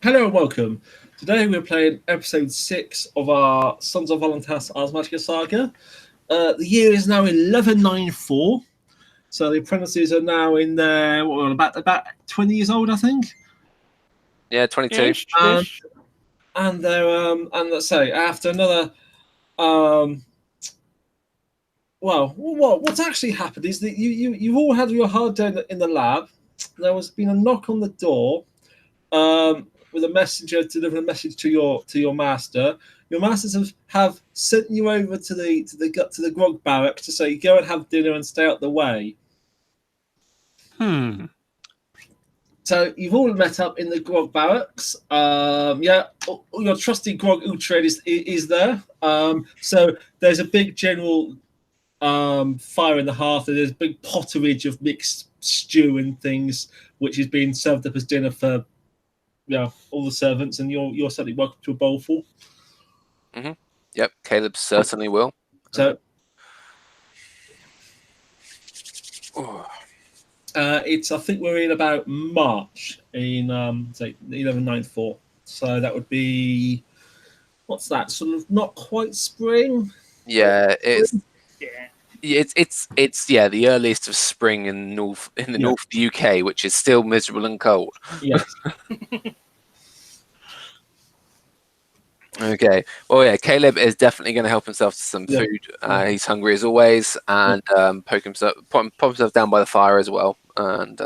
Hello and welcome. Today we're playing episode 6 of our Sons of Voluntas Ars Magica saga. The year is now 1194, so the apprentices are now in their about 20 years old, I think. Yeah, 22. And they're and let's say after another what's actually happened is that you've all had your hard day in the lab. There has been a knock on the door. With a messenger delivering a message to your master. Your masters have sent you over to the grog barracks to say go and have dinner and stay out the way. So you've all met up in the grog barracks. Your trusty grog Uhtred is there. So there's a big general fire in the hearth, and there's a big potterage of mixed stew and things, which is being served up as dinner for all the servants, and you're certainly welcome to a bowlful. Mm-hmm. Yep, Caleb certainly will. So, I think we're in about March in say 1194. So that would be what's that? Sort of not quite spring. Yeah, it's the earliest of spring in the north of the UK, which is still miserable and cold. Yes. Okay. Well, yeah, Caleb is definitely going to help himself to some food. He's hungry as always, and pop himself down by the fire as well. And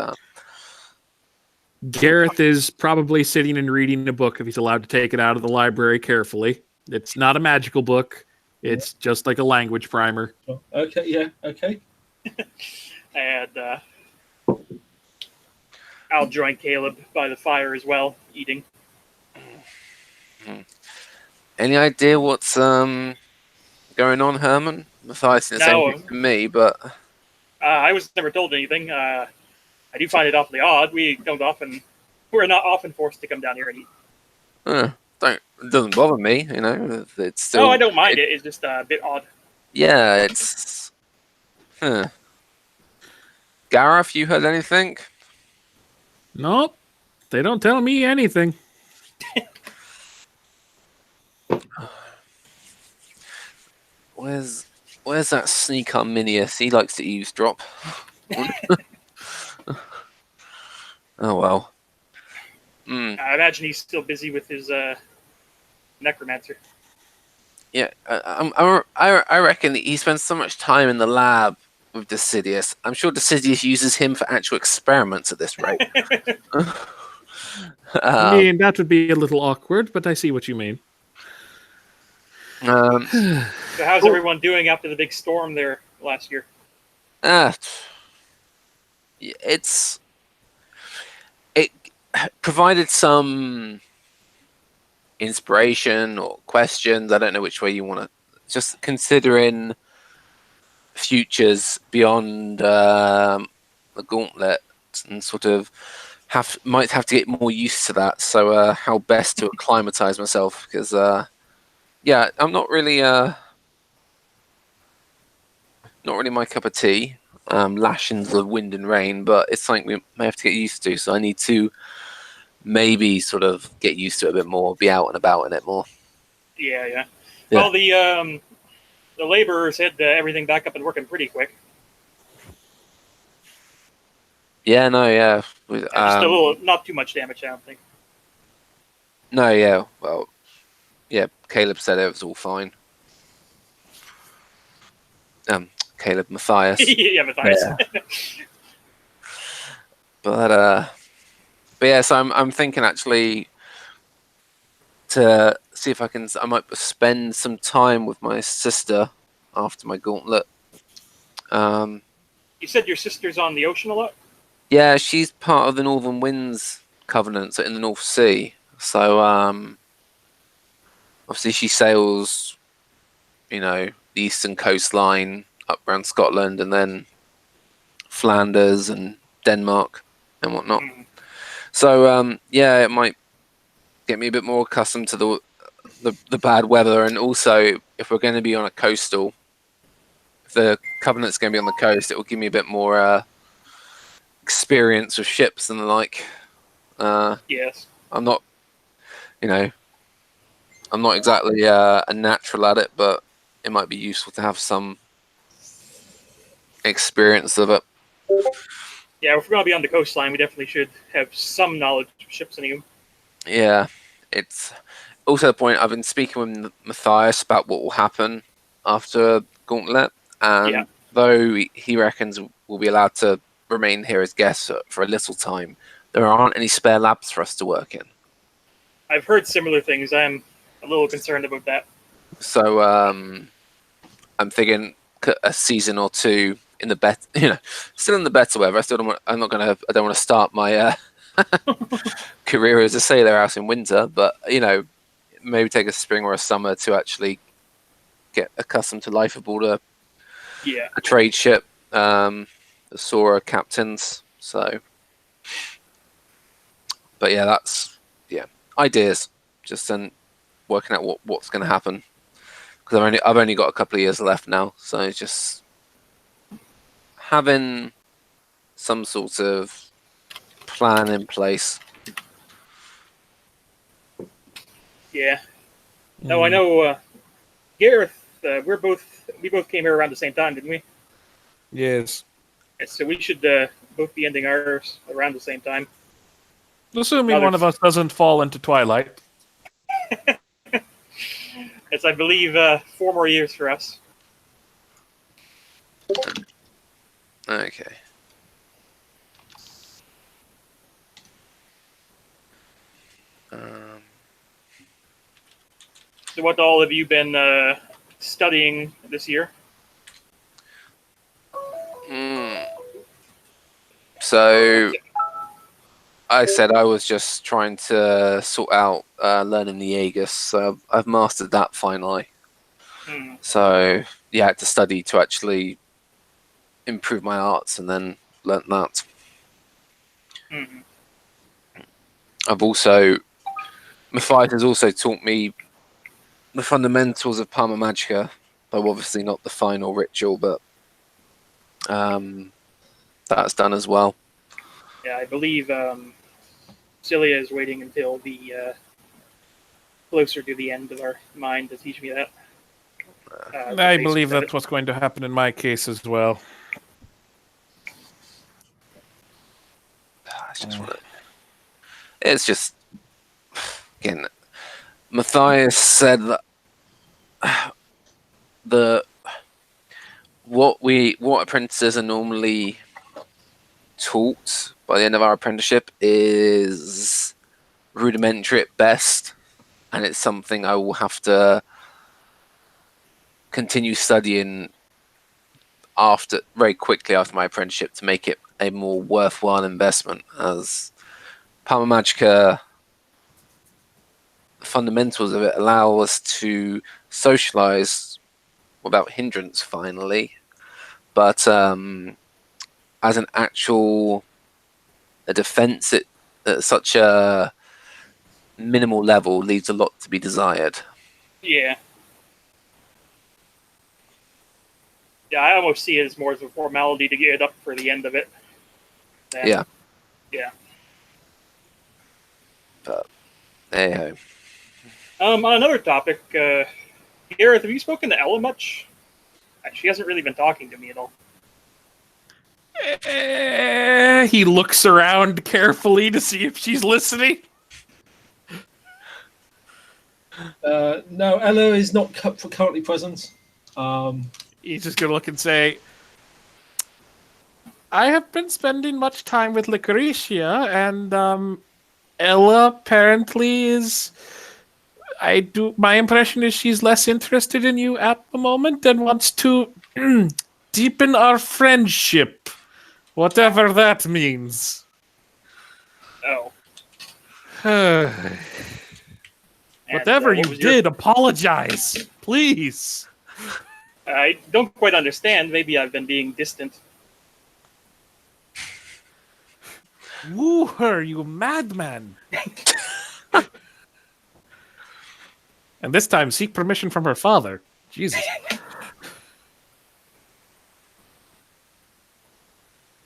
Gareth is probably sitting and reading a book if he's allowed to take it out of the library carefully. It's not a magical book. It's just like a language primer. Okay, yeah, okay. And I'll join Caleb by the fire as well, eating. Any idea what's going on, Herman? Matthias didn't say anything to me, but I was never told anything. I do find it awfully odd. We're not often forced to come down here and eat. It doesn't bother me, you know. It's still. No, I don't mind it. It's just a bit odd. Yeah, it's. Gareth, you heard anything? Nope, they don't tell me anything. Where's that sneak Arminius? He likes to eavesdrop. Oh well. I imagine he's still busy with his necromancer. Yeah, I reckon he spends so much time in the lab with Decidius. I'm sure Decidius uses him for actual experiments at this rate. I mean, that would be a little awkward, but I see what you mean. So how's everyone doing after the big storm there last year? It provided some inspiration or questions. I don't know which way you want to. Just considering futures beyond the gauntlet, and sort of might have to get more used to that. So how best to acclimatize myself, because I'm not really my cup of tea. Lashings of wind and rain, but it's something we may have to get used to. So I need to maybe sort of get used to it a bit more, be out and about in it more. Yeah. Well, the laborers had everything back up and working pretty quick. Yeah, no, yeah. Just a little, not too much damage, I don't think. No, yeah. Well, yeah. Caleb said it was all fine. Caleb, Matthias. Yeah, Matthias. Yeah. But yeah. So I'm thinking actually to see if I might spend some time with my sister after my gauntlet. You said your sister's on the ocean a lot? Yeah, she's part of the Northern Winds Covenant, so in the North Sea. So obviously she sails, the eastern coastline up around Scotland, and then Flanders and Denmark and whatnot. So it might get me a bit more accustomed to the bad weather, and also if we're going to be on a coastal, if the Covenant's going to be on the coast, it will give me a bit more experience with ships and the like. Yes. I'm not you know, I'm not exactly a natural at it, but it might be useful to have some experience of it. Yeah, if we're going to be on the coastline, we definitely should have some knowledge of ships anyway. Yeah, it's also the point. I've been speaking with Matthias about what will happen after Gauntlet, and Yeah. though he reckons we'll be allowed to remain here as guests for a little time, there aren't any spare labs for us to work in. I've heard similar things. I'm a little concerned about that. So I'm thinking a season or two in the still in the better weather. I don't want to start my career as a sailor out in winter, but maybe take a spring or a summer to actually get accustomed to life aboard a trade ship. The Sora captains. So, but yeah, that's ideas. Just then working out what's going to happen, because I've only got a couple of years left now. So it's just having some sort of plan in place. Yeah. No, I know. Gareth, we both came here around the same time, didn't we? Yes. Yeah, so we should both be ending ours around the same time. Assuming one of us doesn't fall into Twilight. It's, I believe, 4 more years for us. Okay. So what all have you been studying this year? So I said I was just trying to sort out learning the Aegis. So I've mastered that finally. So yeah, I had to study to actually improve my arts, and then learnt that. Matthias has also taught me the fundamentals of Parma Magica, though obviously not the final ritual, but that's done as well. Yeah, I believe Celia is waiting until the closer to the end of our mind to teach me that. I believe that's what's going to happen in my case as well. It's just again, Matthias said that what apprentices are normally taught by the end of our apprenticeship is rudimentary at best, and it's something I will have to continue studying very quickly after my apprenticeship to make it a more worthwhile investment, as Parma Magica, the fundamentals of it allow us to socialize without hindrance finally, but as an actual defense at such a minimal level leaves a lot to be desired. Yeah. Yeah, I almost see it as more as a formality to get it up for the end of it. Yeah. Yeah. But anyhow. On another topic, Gareth, have you spoken to Ella much? She hasn't really been talking to me at all. He looks around carefully to see if she's listening. No, Ella is not currently present. He's just going to look and say, I have been spending much time with Licoricia, and Ella apparently is... My impression is she's less interested in you at the moment and wants to deepen our friendship. Whatever that means. Oh. Whatever you did, apologize. Please. I don't quite understand. Maybe I've been being distant. Woo her, you madman. And this time, seek permission from her father. Jesus.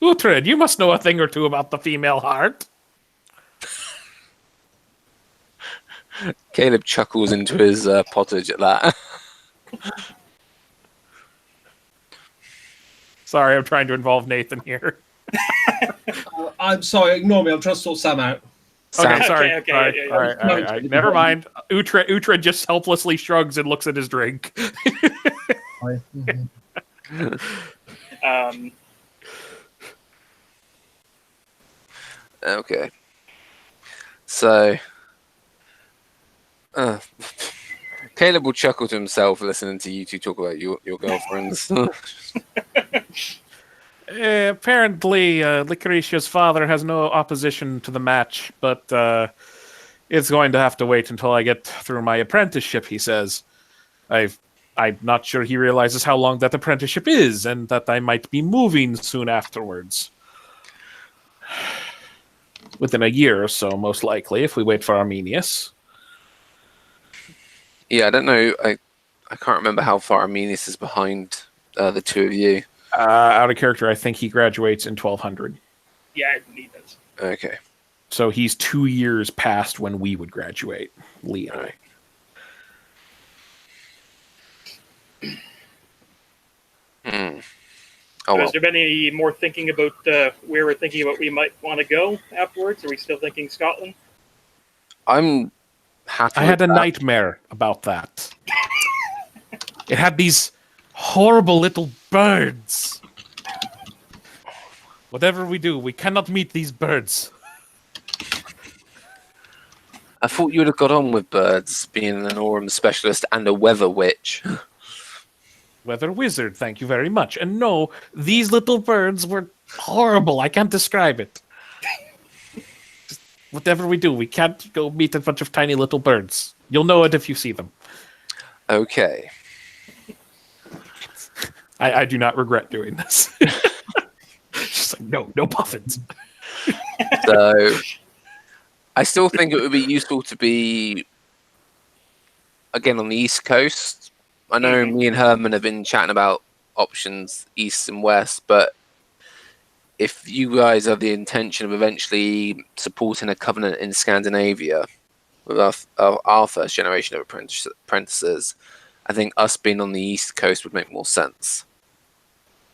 Uhtred, you must know a thing or two about the female heart. Caleb chuckles into his pottage at that. Sorry, I'm trying to involve Nathan here. I'm sorry, ignore me. I'm trying to sort Sam out. Okay, Sam, sorry. Okay, sorry. yeah. All right. Never mind. Uhtred just helplessly shrugs and looks at his drink. Okay. So, Caleb will chuckle to himself listening to you two talk about your girlfriends. Apparently, Licoricia's father has no opposition to the match, but it's going to have to wait until I get through my apprenticeship, he says. I'm not sure he realizes how long that apprenticeship is, and that I might be moving soon afterwards. Within a year or so, most likely, if we wait for Arminius. Yeah, I don't know. I can't remember how far Arminius is behind the two of you. Out of character, I think he graduates in 1200. Yeah, he does. Okay. So he's 2 years past when we would graduate, Lee and I. Oh, well. Has there been any more thinking about where we're thinking about we might want to go afterwards? Are we still thinking Scotland? I'm happy. I had a nightmare about that. It had these horrible little birds. Whatever we do, we cannot meet these birds. I thought you would have got on with birds, being an Aurum specialist and a weather witch. Weather wizard, thank you very much. And no, these little birds were horrible. I can't describe it. Just whatever we do, we can't go meet a bunch of tiny little birds. You'll know it if you see them. Okay. I do not regret doing this. Just like, no puffins. So, I still think it would be useful to be, again, on the East Coast. I know me and Herman have been chatting about options east and west, but if you guys have the intention of eventually supporting a covenant in Scandinavia with our first generation of apprentices, I think us being on the East Coast would make more sense.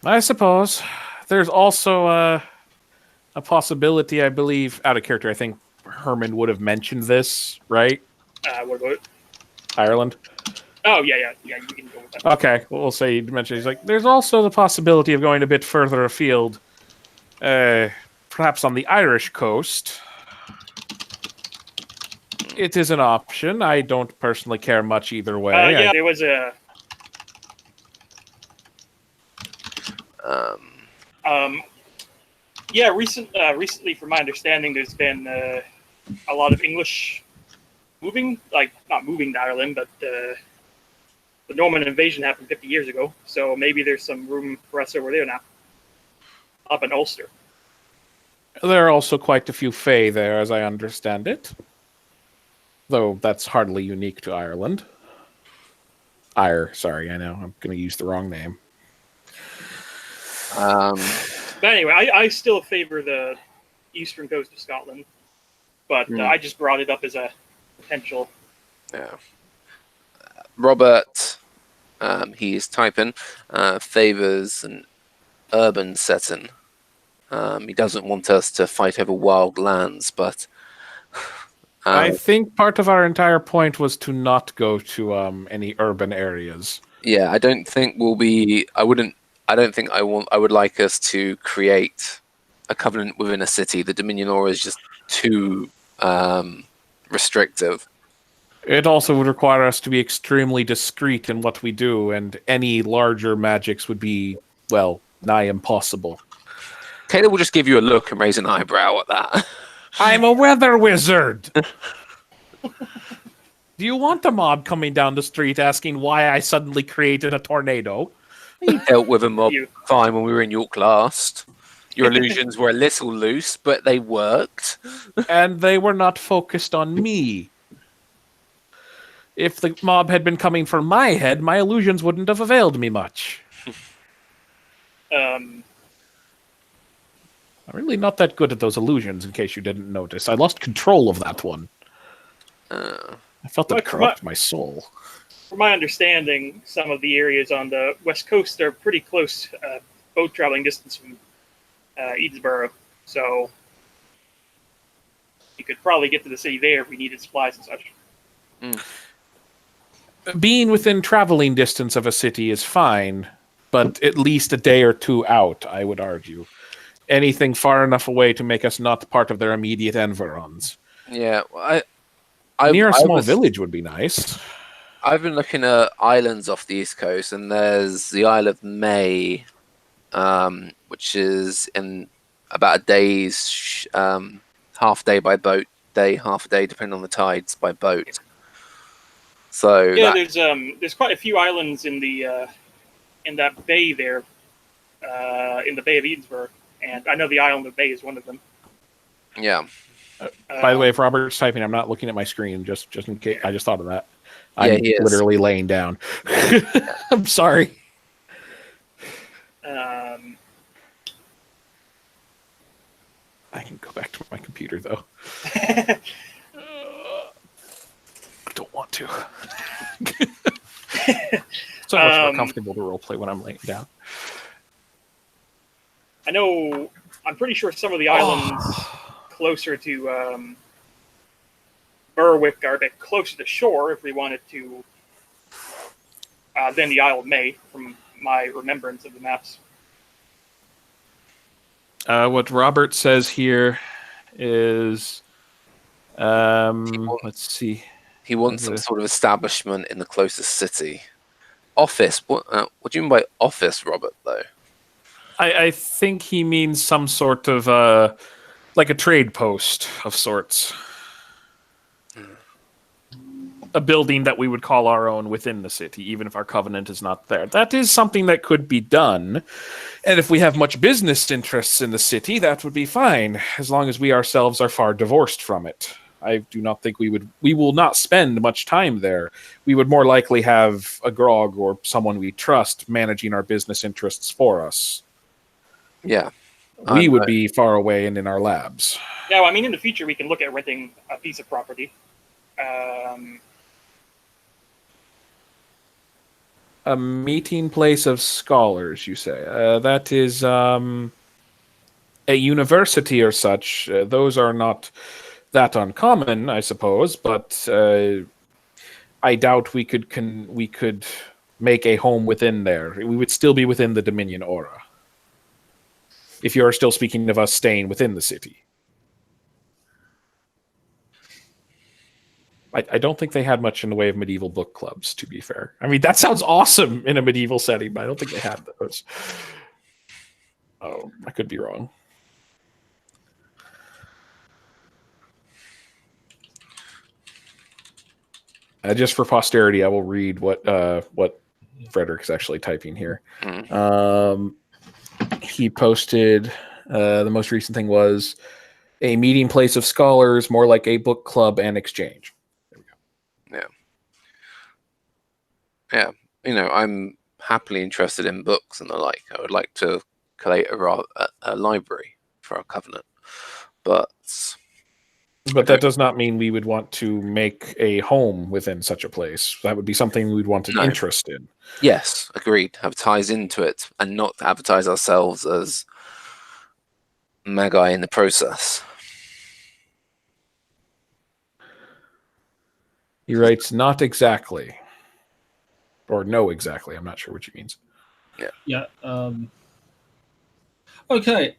I suppose. There's also a possibility, I believe, out of character, I think Herman would have mentioned this, right? What about it? Ireland? Oh, yeah, you can go with that. Okay, we'll say you mentioned he's like, there's also the possibility of going a bit further afield, perhaps on the Irish coast. It is an option. I don't personally care much either way. There was a... recently, from my understanding, there's been a lot of English moving, like, not moving to Ireland, but the Norman invasion happened 50 years ago, so maybe there's some room for us over there now. Up in Ulster. There are also quite a few Fae there, as I understand it. Though that's hardly unique to Ireland. Sorry, I know, I'm going to use the wrong name. But anyway, I still favor the eastern coast of Scotland, but I just brought it up as a potential. Yeah. Robert, he is typing, favors an urban setting. He doesn't want us to fight over wild lands, but I think part of our entire point was to not go to any urban areas. Yeah, I don't think we'll be. I would like us to create a covenant within a city. The Dominion Aura is just too restrictive. It also would require us to be extremely discreet in what we do, and any larger magics would be, well, nigh impossible. Caleb will just give you a look and raise an eyebrow at that. I'm a weather wizard! Do you want a mob coming down the street asking why I suddenly created a tornado? You dealt with a mob fine when we were in York last. Your illusions were a little loose, but they worked. And they were not focused on me. If the mob had been coming for my head, my illusions wouldn't have availed me much. I'm really not that good at those illusions, in case you didn't notice. I lost control of that one. I felt that corrupt my soul. From my understanding, some of the areas on the west coast are pretty close boat traveling distance from Edensboro, so you could probably get to the city there if we needed supplies and such. Being within traveling distance of a city is fine, but at least a day or two out, I would argue. Anything far enough away to make us not part of their immediate environs. Yeah, well, Near a small village would be nice. I've been looking at islands off the east coast, and there's the Isle of May, which is in about a day's half day by boat, half a day depending on the tides by boat. So yeah, there's quite a few islands in the in that bay there, in the Bay of Edensburg, and I know the Island of Bay is one of them. Yeah. By the way, if Robert's typing, I'm not looking at my screen, just in case. I just thought of that. Yeah, I'm literally laying down. I'm sorry. Um, I can go back to my computer, though. I don't want to. So much more comfortable to roleplay when I'm laying down. I know, I'm pretty sure some of the islands closer to Berwick are a bit closer to shore if we wanted to, than the Isle of May, from my remembrance of the maps. What Robert says here is, let's see. He wants some sort of establishment in the closest city. Office. What do you mean by office, Robert, though? I think he means some sort of, like a trade post of sorts. A building that we would call our own within the city, even if our covenant is not there. That is something that could be done. And if we have much business interests in the city, that would be fine, as long as we ourselves are far divorced from it. I do not think we will not spend much time there. We would more likely have a grog or someone we trust managing our business interests for us. Yeah. We would be far away and in our labs. Yeah, well, I mean, in the future, we can look at renting a piece of property. A meeting place of scholars, you say? That is a university or such. Those are not that uncommon, I suppose, but I doubt we could make a home within there. We would still be within the Dominion aura. If you're still speaking of us staying within the city. I don't think they had much in the way of medieval book clubs, to be fair. I mean, that sounds awesome in a medieval setting, but I don't think they had those. Oh, I could be wrong. Just for posterity, I will read what Frederick is actually typing here. He posted, the most recent thing was a meeting place of scholars, more like a book club and exchange. Yeah, you know, I'm happily interested in books and the like. I would like to collate a library for our covenant, but that does not mean we would want to make a home within such a place. That would be something we'd want an interest in. Yes, agreed. Advertise into it and not advertise ourselves as magi in the process. He writes, not exactly. Or no, exactly. I'm not sure what he means. Yeah. Okay.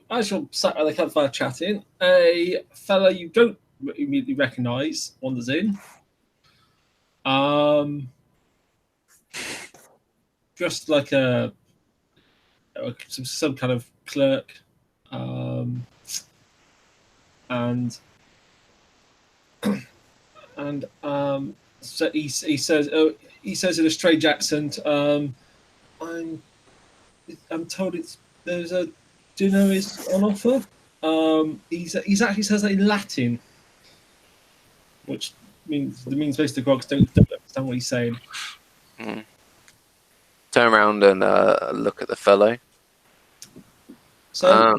As you're sat at the campfire chatting, a fellow you don't immediately recognise wanders in. Just like some kind of clerk, so he says in a strange accent, I'm told there's a dinner is on offer. He's actually says that in Latin, which means most grogs don't understand what he's saying. Turn around and look at the fellow. So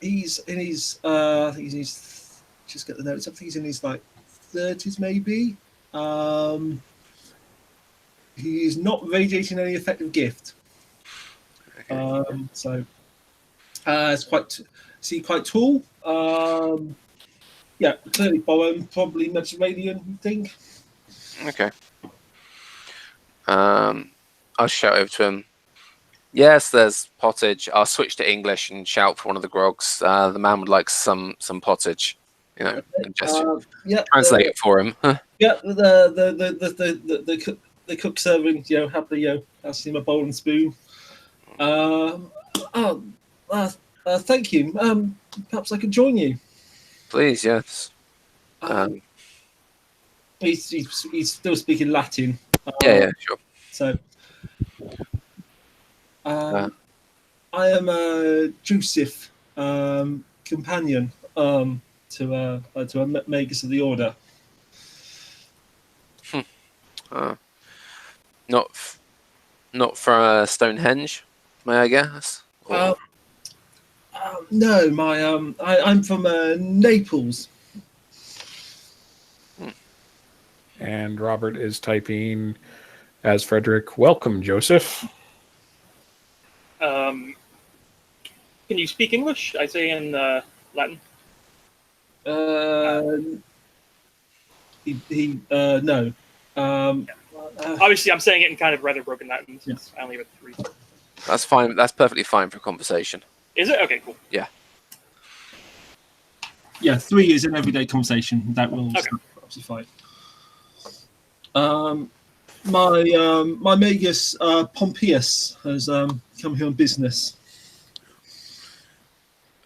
he's in his I think he's just get the notes. I think he's in his like 30s, maybe. He is not radiating any effective gift. Okay. It's quite tall. Yeah, clearly Bowen, probably Mediterranean thing. Okay. I'll shout over to him. Yes, there's pottage. I'll switch to English and shout for one of the grogs. The man would like some pottage. And gesture. Yeah, Translate it for him. yeah. The cook serving, happily, asking him a bowl and spoon. Thank you. Perhaps I could join you. Please, yes. He's still speaking Latin. Yeah, sure. So, I am Joseph, companion to a Magus of the Order. Not from Stonehenge, may I guess? No, I'm from Naples. And Robert is typing as Frederick. Welcome, Joseph. Can you speak English? I say in Latin. No. Obviously, I'm saying it in kind of rather broken Latin since I only have 3. That's fine. That's perfectly fine for conversation. Is it? Okay, cool. Yeah. Yeah, 3 is an everyday conversation. That will absolutely fine. My Magus Pompeius has come here on business.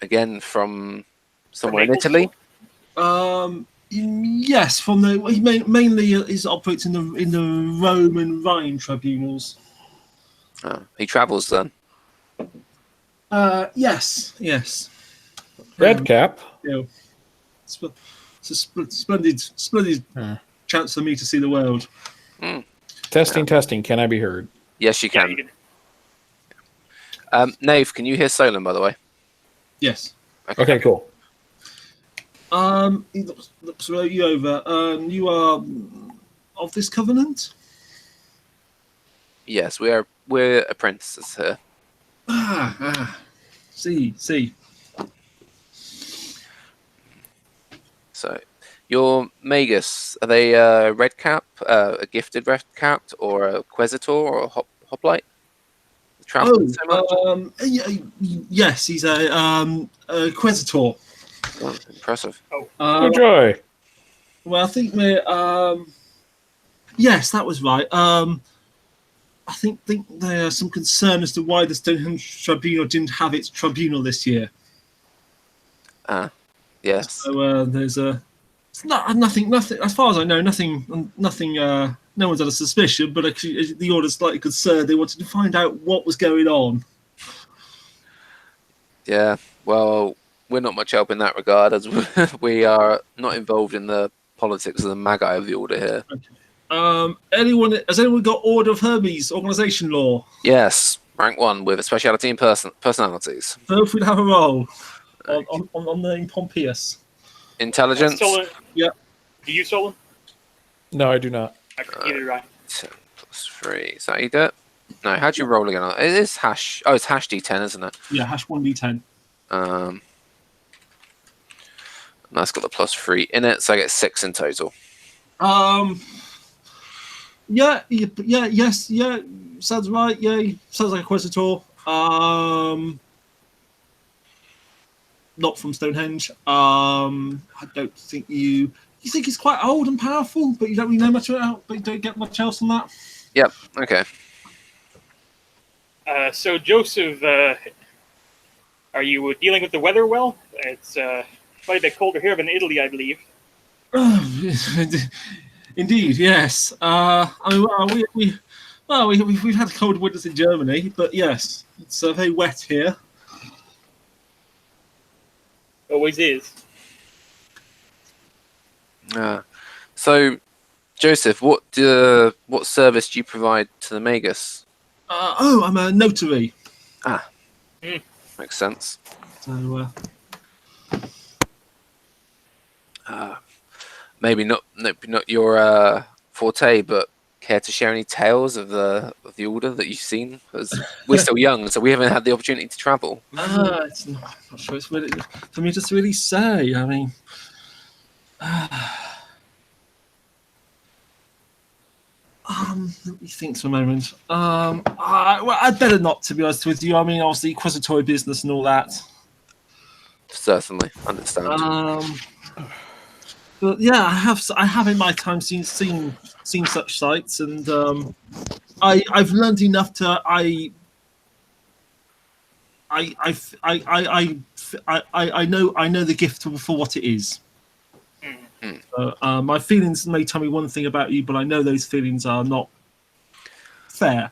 Again, from somewhere in Italy. Yes, he mainly operates in the Roman Rhine tribunals. He travels then. Yes. Red cap. It's a splendid chance for me to see the world. Testing. Can I be heard? Yes, you can. Nave, can you hear Solon, by the way? Yes. Okay, cool. He looks you over. You are of this covenant? Yes, we're apprentices here. See. So, your Magus, are they red cap, a gifted red cap, or a Quesitor, or a hoplite? Traveling so much? Yes, he's a Quesitor. Oh, impressive. Oh, joy. Well, I think we're. Yes, that was right. I think there are some concern as to why the Stonehenge Tribunal didn't have its tribunal this year. Yes. So there's nothing. As far as I know, nothing. No one's had a suspicion, but actually, the order's slightly concerned. They wanted to find out what was going on. Yeah. Well, we're not much help in that regard, as we are not involved in the politics of the Magi of the Order here. Okay. Has anyone got Order of Hermes organization law? Yes, rank 1 with a speciality in personalities. Both would have a role on the name Pompeius. Intelligence. Yeah. Do you, Solon? No, I do not. Neither do I. 10 plus 3. Is that how you do it? No, how'd you roll again? It is hash. Oh, it's hash D10, isn't it? Yeah, hash 1d10. And that's got the plus 3 in it, so I get 6 in total. Yes, sounds right. Yeah, sounds like a Quesitor. Not from Stonehenge. I don't think you think he's quite old and powerful, but you don't really know much about. But you don't get much else on that. Yep. Okay. So Joseph, are you dealing with the weather well? It's quite a bit colder here than Italy, I believe. Indeed, yes. We've had cold winters in Germany, but yes, it's very wet here. Always is. So, Joseph, what service do you provide to the Magus? I'm a notary. Makes sense. maybe not your forte, but care to share any tales of the order that you've seen? Because we're still young, so we haven't had the opportunity to travel. It's not, I'm not sure it's really for me to really say. I mean, let me think for a moment. Well, I'd better not, to be honest with you. I mean, obviously, inquisitory business and all that. Certainly, understand. But yeah, I have in my time seen such sights, and I've learned enough to I know the gift for what it is. My feelings may tell me one thing about you, but I know those feelings are not fair.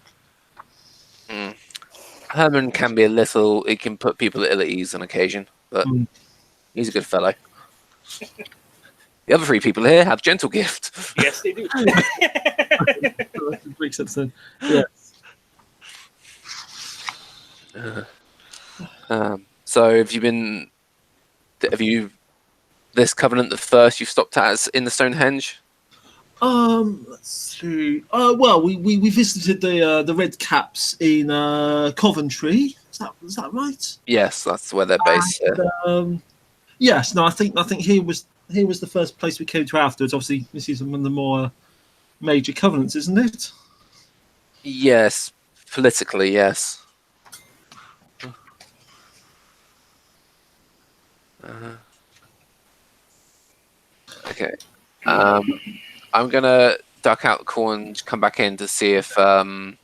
Herman can be a little. It can put people ill at ease on occasion, but he's a good fellow. The other three people here have gentle gift. Yes, they do. That makes sense then. Yes. So have you this covenant the first you've stopped at in the Stonehenge? Let's see. Well, we visited the Red Caps in Coventry. Is that right? Yes, that's where they're based. Yes. No, I think here was the first place we came to afterwards. Obviously, this is one of the more major covenants, isn't it? Yes, politically, yes. Okay. I'm gonna duck out the call and come back in to see if Sam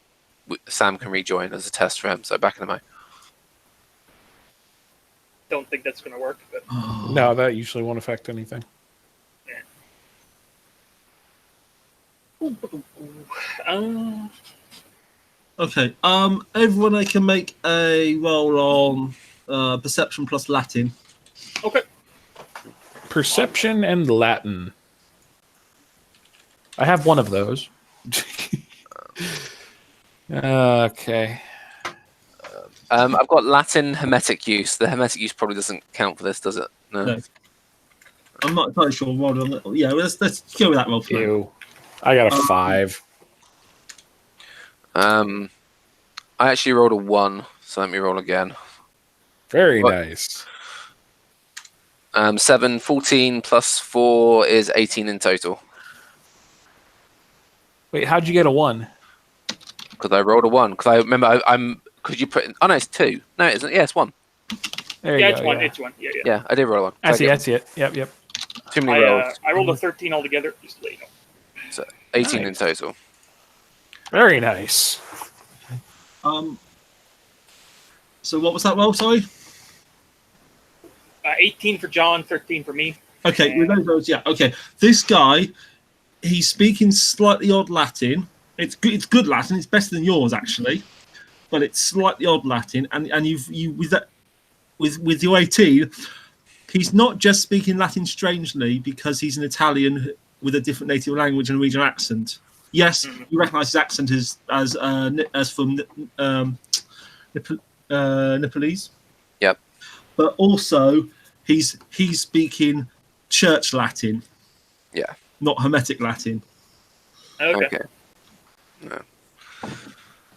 can rejoin as a test for him. So back in a moment. Don't think that's going to work, but No, that usually won't affect anything. Okay. Everyone, I can make a roll on perception plus Latin. okay. Perception and Latin. I have one of those. Okay. I've got Latin Hermetic use. The Hermetic use probably doesn't count for this, does it? No. I'm not entirely sure. Yeah, let's go with that roll. Ew. I got a 5. I actually rolled a 1, so let me roll again. Very nice. 7, 14 plus 4 is 18 in total. Wait, how'd you get a 1? Because I rolled a 1. Because I remember I'm. Could you put? Oh no, it's 2. No, it isn't. Yeah, it's 1. There you go. It's one. Yeah. It's one. Yeah. Yeah, I did roll a 1. I see it. Yep. Too many rolls. I rolled a 13 altogether. Just to let you know. So 18 in total. Very nice. So what was that roll? Sorry. 18 for John, 13 for me. Okay, with those, yeah. Okay, this guy, he's speaking slightly odd Latin. It's good Latin. It's better than yours actually, but it's slightly odd Latin. And you with that with your 18, he's not just speaking Latin strangely because he's an Italian with a different native language and a regional accent. Yes, you recognise his accent as from Nepalese. Yep. But also, he's speaking Church Latin. Yeah. Not Hermetic Latin. Okay. No.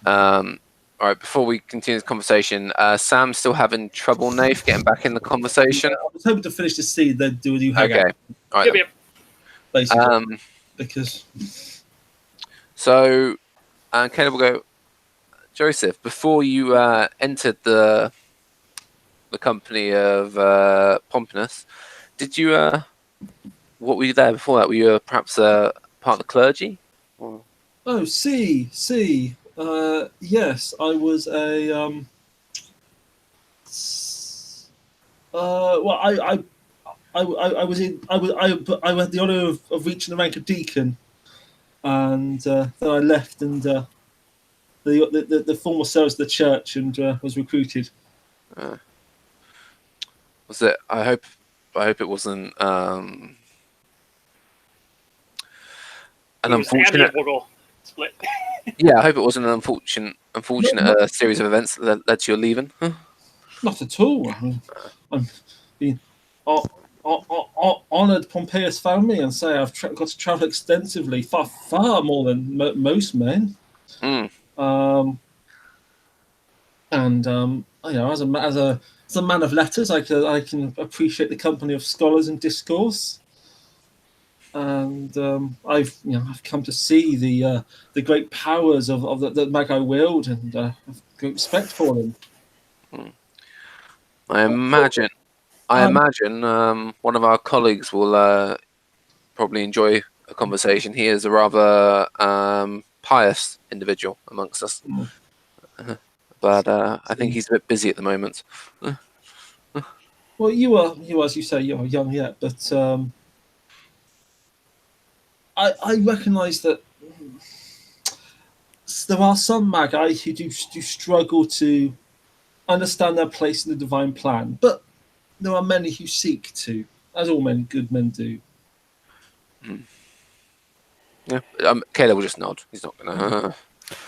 All right. Before we continue this conversation, Sam's still having trouble, Nath, getting back in the conversation. I was hoping to finish the scene, then do a new hangout. Okay. All right. Yep. Basically, because. So, Caleb will go. Joseph, before you entered the company of Pomponius, did you? What were you there before that? Were you perhaps part of the clergy? Or? Oh, see. Yes, I was a. Well, I had the honour of reaching the rank of deacon, and then I left and the formal service of the church and was recruited. Was it? I hope it wasn't an unfortunate. Split. Yeah, I hope it wasn't an unfortunate series of events that led to your leaving. Huh? Not at all. I mean, honoured Pompeius family and say I've got to travel extensively, far more than most men. Mm. You know, as a man of letters, I can appreciate the company of scholars and discourse. And I've come to see the great powers of the Magi wield, and have great respect for them. I imagine one of our colleagues will probably enjoy a conversation. He is a rather pious individual amongst us, but I think he's a bit busy at the moment. Well, you as you say, you're young yet, but I recognise that there are some Magi who do struggle to understand their place in the divine plan, but there are many who seek to, as all good men do. Yeah, Caleb will just nod. He's not gonna.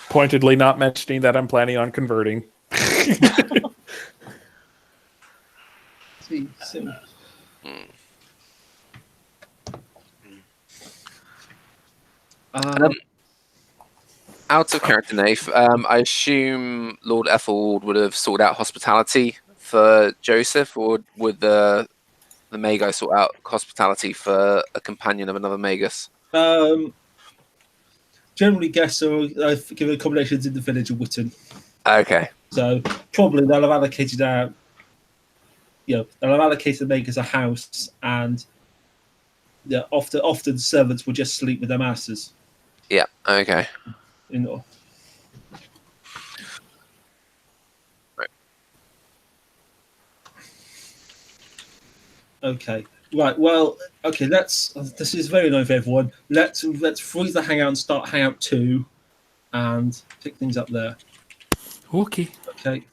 Pointedly not mentioning that I'm planning on converting. See. Out of character, Nath, I assume Lord Ethelwald would have sorted out hospitality for Joseph, or would the Magi sort out hospitality for a companion of another Magus? Generally, guests are given accommodations in the village of Witton. Okay. So probably they'll have allocated out. They'll have allocated the Magus a house, and often servants will just sleep with their masters. Yeah. Okay. Right. Okay. Right. Well. Okay. This is very annoying for everyone. Let's freeze the hangout and start hangout 2, and pick things up there. Okay. Okay.